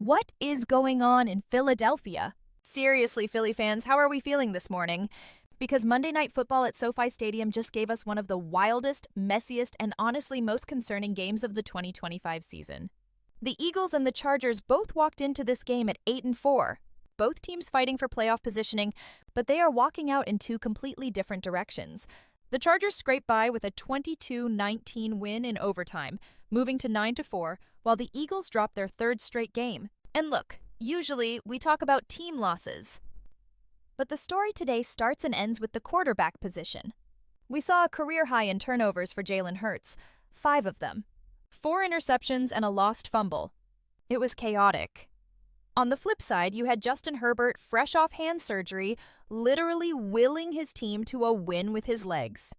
What is going on in Philadelphia? Seriously, Philly fans, how are we feeling this morning? Because Monday Night Football at SoFi Stadium just gave us one of the wildest, messiest, and honestly most concerning games of the 2025 season. The Eagles and the Chargers both walked into this game at 8-4. Both teams fighting for playoff positioning, but they are walking out in two completely different directions. The Chargers scraped by with a 22-19 win in overtime, moving to 9-4, while the Eagles dropped their third straight game. And look, usually we talk about team losses. But the story today starts and ends with the quarterback position. We saw a career high in turnovers for Jalen Hurts, 5 of them. 4 interceptions and a lost fumble. It was chaotic. On the flip side, you had Justin Herbert, fresh off hand surgery, literally willing his team to a win with his legs.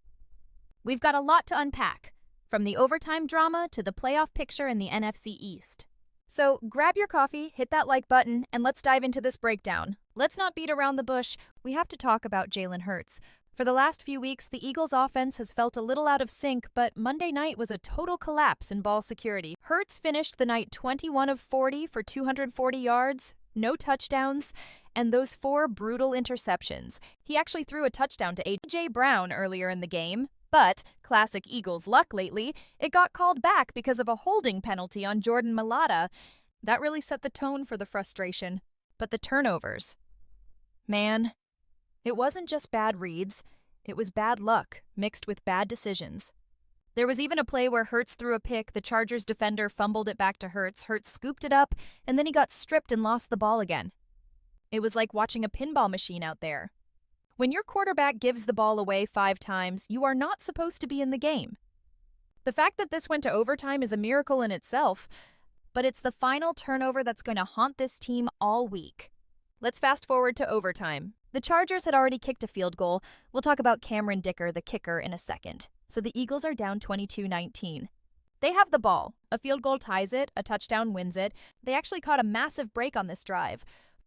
We've got a lot to unpack, from the overtime drama to the playoff picture in the NFC East. So grab your coffee, hit that like button, and let's dive into this breakdown. Let's not beat around the bush. We have to talk about Jalen Hurts. For the last few weeks, the Eagles' offense has felt a little out of sync, but Monday night was a total collapse in ball security. Hurts finished the night 21 of 40 for 240 yards, no touchdowns, and those 4 brutal interceptions. He actually threw a touchdown to A.J. Brown earlier in the game, but, classic Eagles luck lately, it got called back because of a holding penalty on Jordan Mailata. That really set the tone for the frustration. But the turnovers. Man, it wasn't just bad reads, it was bad luck mixed with bad decisions. There was even a play where Hurts threw a pick, the Chargers defender fumbled it back to Hurts, Hurts scooped it up, and then he got stripped and lost the ball again. It was like watching a pinball machine out there. When your quarterback gives the ball away 5 times, you are not supposed to be in the game. The fact that this went to overtime is a miracle in itself, but it's the final turnover that's going to haunt this team all week. Let's fast forward to overtime. The Chargers had already kicked a field goal. We'll talk about Cameron Dicker, the kicker, in a second. So the Eagles are down 22-19. They have the ball. A field goal ties it, a touchdown wins it. They actually caught a massive break on this drive.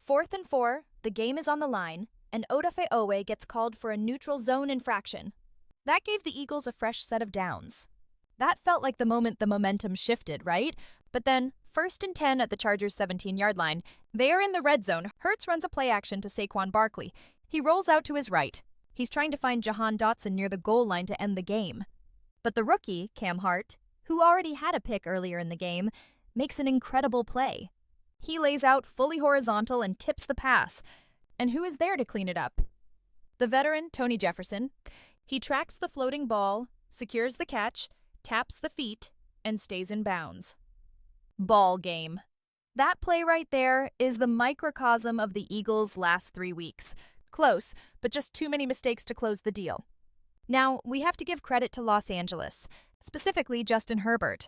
4th and 4, the game is on the line, and Odafe Oweh gets called for a neutral zone infraction. That gave the Eagles a fresh set of downs. That felt like the moment the momentum shifted, right? But then, 1st and 10 at the Chargers' 17-yard line. They are in the red zone. Hurts runs a play action to Saquon Barkley. He rolls out to his right. He's trying to find Jahan Dotson near the goal line to end the game. But the rookie, Cam Hart, who already had a pick earlier in the game, makes an incredible play. He lays out fully horizontal and tips the pass. And who is there to clean it up? The veteran, Tony Jefferson. He tracks the floating ball, secures the catch, taps the feet, and stays in bounds. Ball game. That play right there is the microcosm of the Eagles' last 3 weeks. Close, but just too many mistakes to close the deal. Now, we have to give credit to Los Angeles, specifically Justin Herbert.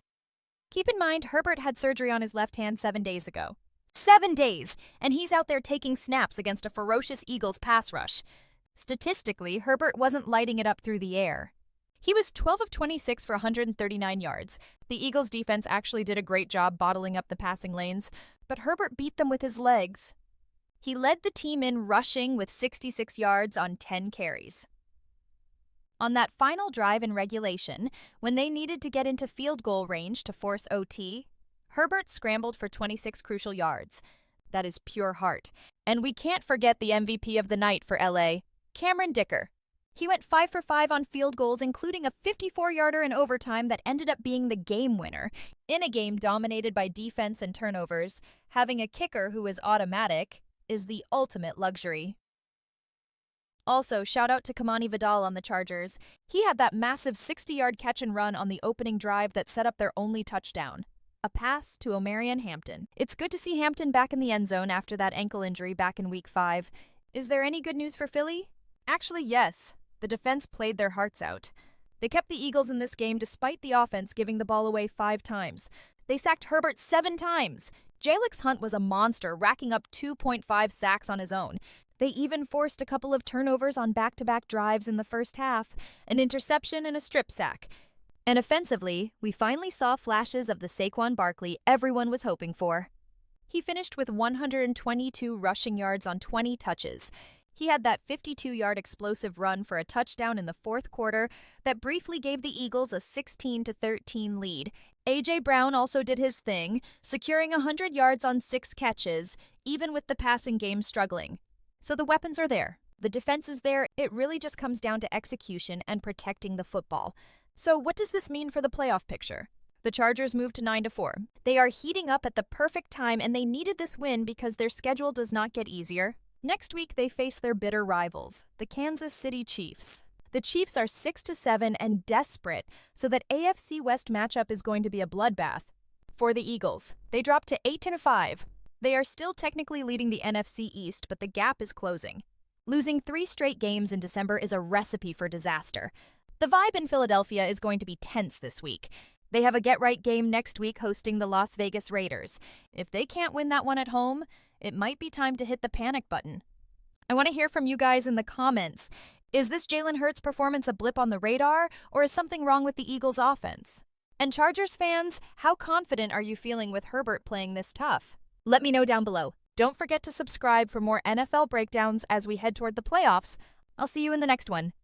Keep in mind, Herbert had surgery on his left hand 7 days ago. 7 days, and he's out there taking snaps against a ferocious Eagles pass rush. Statistically, Herbert wasn't lighting it up through the air. He was 12 of 26 for 139 yards. The Eagles' defense actually did a great job bottling up the passing lanes, but Herbert beat them with his legs. He led the team in rushing with 66 yards on 10 carries. On that final drive in regulation, when they needed to get into field goal range to force OT, Herbert scrambled for 26 crucial yards. That is pure heart. And we can't forget the MVP of the night for LA, Cameron Dicker. He went 5 for 5 on field goals, including a 54-yarder in overtime that ended up being the game winner. In a game dominated by defense and turnovers, having a kicker who is automatic is the ultimate luxury. Also, shout out to Kamani Vidal on the Chargers. He had that massive 60-yard catch and run on the opening drive that set up their only touchdown. A pass to Omarion Hampton. It's good to see Hampton back in the end zone after that ankle injury back in Week 5. Is there any good news for Philly? Actually, yes. The defense played their hearts out. They kept the Eagles in this game despite the offense giving the ball away 5 times. They sacked Herbert 7 times. Jalix Hunt was a monster, racking up 2.5 sacks on his own. They even forced a couple of turnovers on back-to-back drives in the first half, an interception and a strip sack. And offensively, we finally saw flashes of the Saquon Barkley everyone was hoping for. He finished with 122 rushing yards on 20 touches. He had that 52-yard explosive run for a touchdown in the fourth quarter that briefly gave the Eagles a 16-13 lead. A.J. Brown also did his thing, securing 100 yards on 6 catches, even with the passing game struggling. So the weapons are there. The defense is there. It really just comes down to execution and protecting the football. So what does this mean for the playoff picture? The Chargers moved to 9-4. They are heating up at the perfect time, and they needed this win because their schedule does not get easier. Next week, they face their bitter rivals, the Kansas City Chiefs. The Chiefs are 6-7 and desperate, so that AFC West matchup is going to be a bloodbath. For the Eagles, they dropped to 8-5. They are still technically leading the NFC East, but the gap is closing. Losing 3 straight games in December is a recipe for disaster. The vibe in Philadelphia is going to be tense this week. They have a get-right game next week hosting the Las Vegas Raiders. If they can't win that one at home, it might be time to hit the panic button. I want to hear from you guys in the comments. Is this Jalen Hurts' performance a blip on the radar, or is something wrong with the Eagles' offense? And Chargers fans, how confident are you feeling with Herbert playing this tough? Let me know down below. Don't forget to subscribe for more NFL breakdowns as we head toward the playoffs. I'll see you in the next one.